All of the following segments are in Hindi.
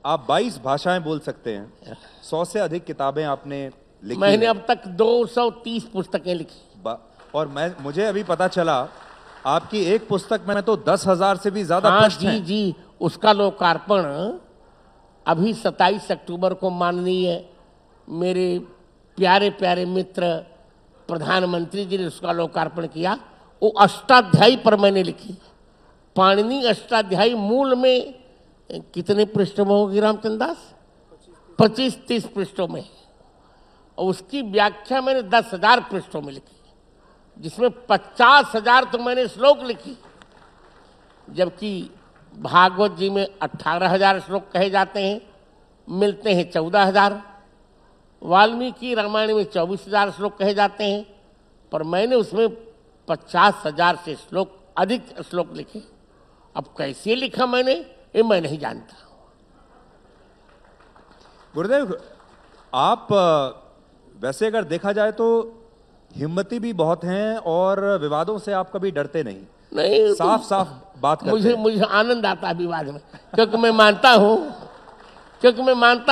आप 22 भाषाएं बोल सकते हैं, 100 से अधिक किताबें आपने लिखी मैंने हैं। अब तक 230 पुस्तकें लिखी। और मुझे अभी पता चला आपकी एक पुस्तक में तो 10,000 से भी ज्यादा हाँ पृष्ठ जी हैं। जी, उसका लोकार्पण अभी 27 अक्टूबर को माननीय मेरे प्यारे प्यारे मित्र प्रधानमंत्री जी ने उसका लोकार्पण किया। वो अष्टाध्यायी पर मैंने लिखी। पाणिनि अष्टाध्यायी मूल में कितने पृष्ठों में होगी रामचंद्र दास? 25-30 पृष्ठों में। और उसकी व्याख्या मैंने 10,000 पृष्ठों में लिखी, जिसमें 50,000 तो मैंने श्लोक लिखी, जबकि भागवत जी में 18,000 श्लोक कहे जाते हैं, मिलते हैं 14,000। वाल्मीकि रामायण में 24,000 श्लोक कहे जाते हैं, पर मैंने उसमें 50,000 से अधिक श्लोक लिखे। अब कैसे लिखा मैंने, ये मैं नहीं जानता। गुरुदेव, आप वैसे अगर देखा जाए तो हिम्मती भी बहुत हैं और विवादों से आप कभी डरते नहीं। नहीं, साफ साफ बात करते हैं। मुझे आनंद आता है विवाद में, क्योंकि मैं मानता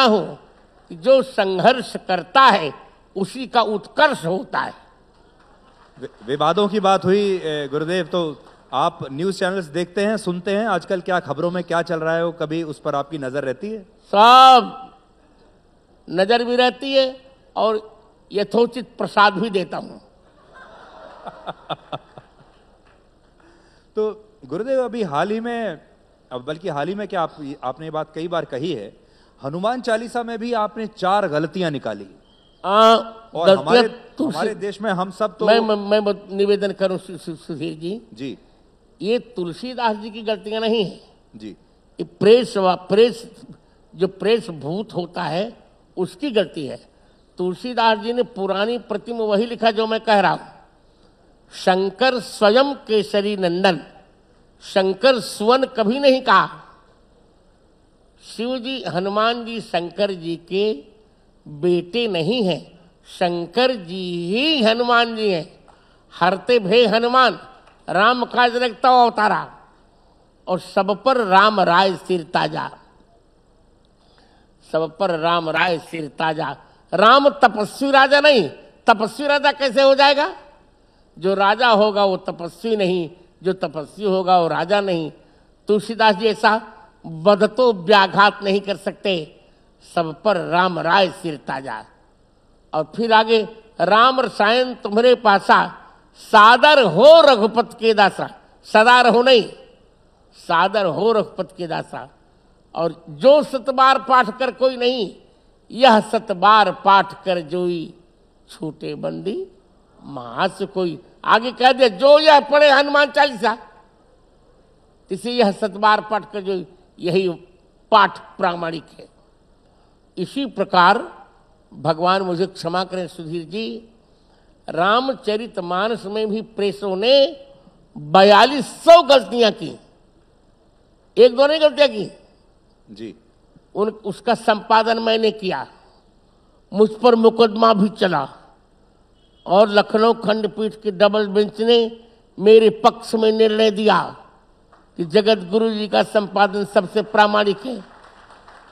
हूं कि जो संघर्ष करता है उसी का उत्कर्ष होता है। विवादों की बात हुई गुरुदेव, तो आप न्यूज चैनल्स देखते हैं, सुनते हैं आजकल क्या खबरों में क्या चल रहा है, वो कभी उस पर आपकी नजर रहती है? सब नजर भी रहती है और यथोचित प्रसाद भी देता हूं। तो गुरुदेव, अभी हाल ही में, बल्कि हाल ही में क्या, आपने ये बात कई बार कही है, हनुमान चालीसा में भी आपने 4 गलतियां निकाली। और हमारे देश में हम सब तो मैं निवेदन करूं सुधीर जी, ये तुलसीदास जी की गलतियां नहीं है जी, ये प्रेस भूत होता है उसकी गलती है। तुलसीदास जी ने पुरानी प्रतिमा वही लिखा जो मैं कह रहा हूं। शंकर स्वयं केसरी नंदन, शंकर सुवन कभी नहीं कहा। शिव जी, हनुमान जी शंकर जी के बेटे नहीं हैं, शंकर जी ही हनुमान जी हैं। हरते भे हनुमान, राम काज रखता अवतारा, और सब पर राम राय सिर ताजा, सब पर राम राय सिर ताजा। राम तपस्वी राजा नहीं, तपस्वी राजा कैसे हो जाएगा? जो राजा होगा वो तपस्वी नहीं, जो तपस्वी होगा वो राजा नहीं। तुलसीदास जी ऐसा बदतो व्याघात नहीं कर सकते। सब पर राम राय सिर ताजा। और फिर आगे, राम रसायन तुम्हारे पासा, सादर हो रघुपत के दासा। सदा रहो नहीं, सादर हो रघुपत के दासा। और जो सतबार पाठ कर कोई नहीं, यह सतबार पाठ कर जोई, छूटे बंदी महास कोई। आगे कह दे, जो यह पढ़े हनुमान चालीसा, इसे यह सतबार पाठ कर जो, यही पाठ प्रामाणिक है। इसी प्रकार भगवान मुझे क्षमा करें सुधीर जी, रामचरितमानस में भी प्रेसों ने 4200 गलतियां की। एक दो नहीं गलतियां की जी। उसका संपादन मैंने किया, मुझ पर मुकदमा भी चला, और लखनऊ खंडपीठ की डबल बेंच ने मेरे पक्ष में निर्णय दिया कि जगत गुरु जी का संपादन सबसे प्रामाणिक है,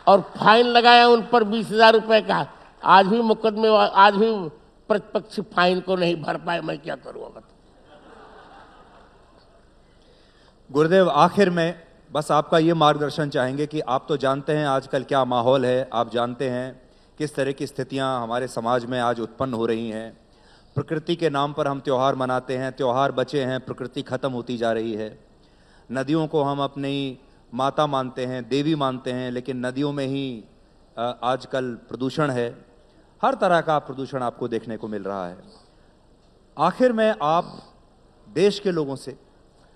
और फाइन लगाया उन पर 20,000 रुपए का। आज भी मुकदमे, आज भी प्रतिपक्ष फाइन को नहीं भर पाए, मैं क्या करूं? गुरुदेव, आखिर में बस आपका ये मार्गदर्शन चाहेंगे कि आप तो जानते हैं आजकल क्या माहौल है, आप जानते हैं किस तरह की स्थितियां हमारे समाज में आज उत्पन्न हो रही हैं। प्रकृति के नाम पर हम त्यौहार मनाते हैं, त्यौहार बचे हैं, प्रकृति खत्म होती जा रही है। नदियों को हम अपनी माता मानते हैं, देवी मानते हैं, लेकिन नदियों में ही आजकल प्रदूषण है, हर तरह का प्रदूषण आपको देखने को मिल रहा है। आखिर में आप देश के लोगों से,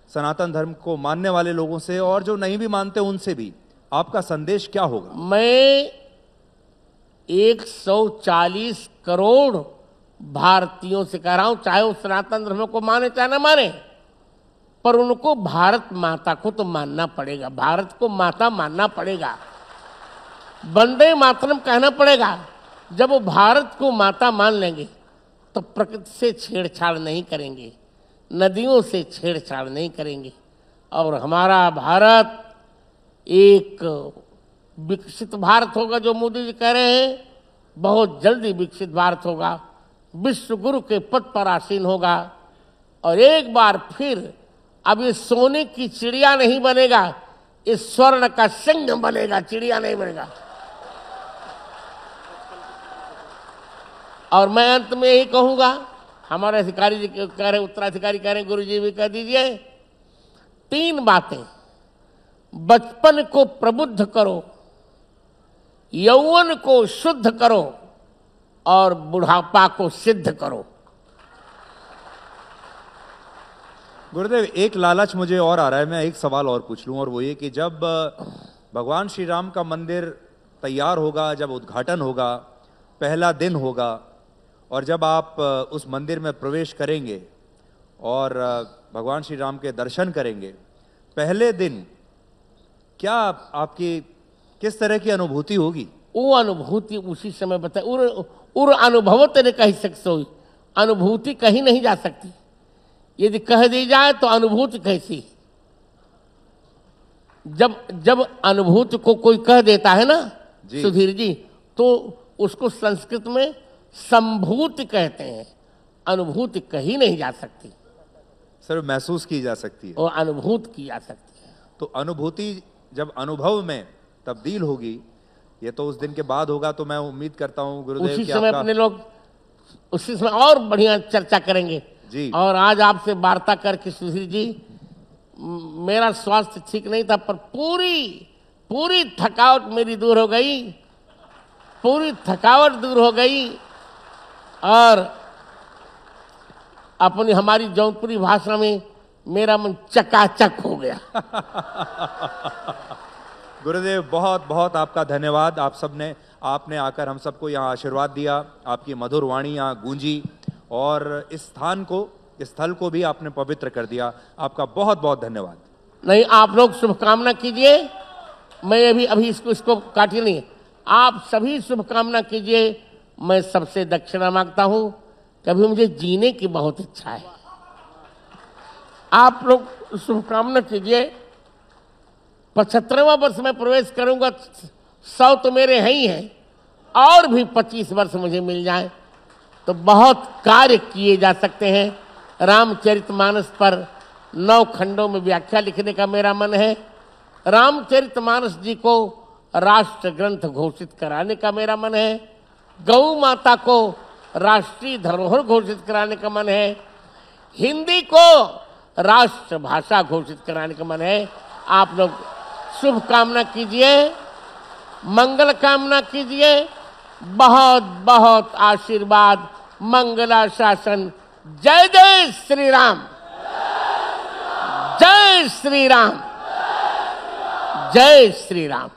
सनातन धर्म को मानने वाले लोगों से, और जो नहीं भी मानते उनसे भी आपका संदेश क्या होगा? मैं 140 करोड़ भारतीयों से कह रहा हूं, चाहे वो सनातन धर्म को माने चाहे ना माने, पर उनको भारत माता को तो मानना पड़ेगा, भारत को माता मानना पड़ेगा, वंदे मातरम कहना पड़ेगा। जब वो भारत को माता मान लेंगे तो प्रकृति से छेड़छाड़ नहीं करेंगे, नदियों से छेड़छाड़ नहीं करेंगे, और हमारा भारत एक विकसित भारत होगा जो मोदी जी कह रहे हैं, बहुत जल्दी विकसित भारत होगा, विश्व गुरु के पद पर आसीन होगा और एक बार फिर अब ये सोने की चिड़िया नहीं बनेगा, इस स्वर्ण का सिंह बनेगा, चिड़िया नहीं बनेगा। और मैं अंत में यही कहूंगा, हमारे अधिकारी जी कह रहे, उत्तराधिकारी कह रहे, गुरु जी भी कह दीजिए, 3 बातें। बचपन को प्रबुद्ध करो, यौवन को शुद्ध करो और बुढ़ापा को सिद्ध करो। गुरुदेव, एक लालच मुझे और आ रहा है, मैं एक सवाल और पूछ लूं, और वो ये कि जब भगवान श्री राम का मंदिर तैयार होगा, जब उद्घाटन होगा, पहला दिन होगा, और जब आप उस मंदिर में प्रवेश करेंगे और भगवान श्री राम के दर्शन करेंगे, पहले दिन क्या आपकी किस तरह की अनुभूति होगी? वो अनुभूति उसी समय बताए, उर अनुभव तेरे कही सकते हो, अनुभूति कहीं नहीं जा सकती। यदि कह दी जाए तो अनुभूति कैसी? जब अनुभूति को कोई कह देता है ना सुधीर जी, तो उसको संस्कृत में संभूति कहते हैं, अनुभूति कहीं नहीं जा सकती। सर, महसूस की जा सकती है, और अनुभूत की जा सकती है। तो अनुभूति जब अनुभव में तब्दील होगी, ये तो उस दिन के बाद होगा, तो मैं उम्मीद करता हूं गुरुदेव उसी समय अपने लोग उसी समय और बढ़िया चर्चा करेंगे जी। और आज आपसे वार्ता करके सुधीर जी, मेरा स्वास्थ्य ठीक नहीं था, पर पूरी थकावट मेरी दूर हो गई, पूरी थकावट दूर हो गई और अपनी हमारी जौनपुरी भाषा में मेरा मन चकाचक हो गया। गुरुदेव, बहुत बहुत आपका धन्यवाद। आप सबने, आपने आकर हम सबको यहाँ आशीर्वाद दिया, आपकी मधुर वाणी यहाँ गूंजी और इस स्थान को, इस स्थल को भी आपने पवित्र कर दिया। आपका बहुत बहुत धन्यवाद। नहीं, आप लोग शुभकामना कीजिए, मैं अभी इसको काटिए नहीं, आप सभी शुभकामना कीजिए। मैं सबसे दक्षिणा मांगता हूं, कभी मुझे जीने की बहुत इच्छा है, आप लोग शुभकामना कीजिए। 75वां वर्ष में प्रवेश करूंगा, 100 तो मेरे हैं ही हैं, और भी 25 वर्ष मुझे मिल जाए तो बहुत कार्य किए जा सकते हैं। रामचरितमानस पर 9 खंडों में व्याख्या लिखने का मेरा मन है। रामचरितमानस जी को राष्ट्र ग्रंथ घोषित कराने का मेरा मन है। गौ माता को राष्ट्रीय धरोहर घोषित कराने का मन है। हिंदी को राष्ट्र भाषा घोषित कराने का मन है। आप लोग शुभकामना कीजिए, मंगल कामना कीजिए, बहुत बहुत आशीर्वाद, मंगलाशासन। जय जय श्री राम, जय श्री राम, जय श्री राम।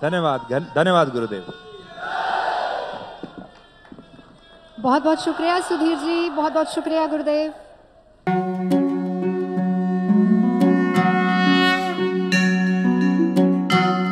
धन्यवाद, धन्यवाद गुरुदेव। बहुत बहुत शुक्रिया सुधीर जी, बहुत बहुत शुक्रिया गुरुदेव।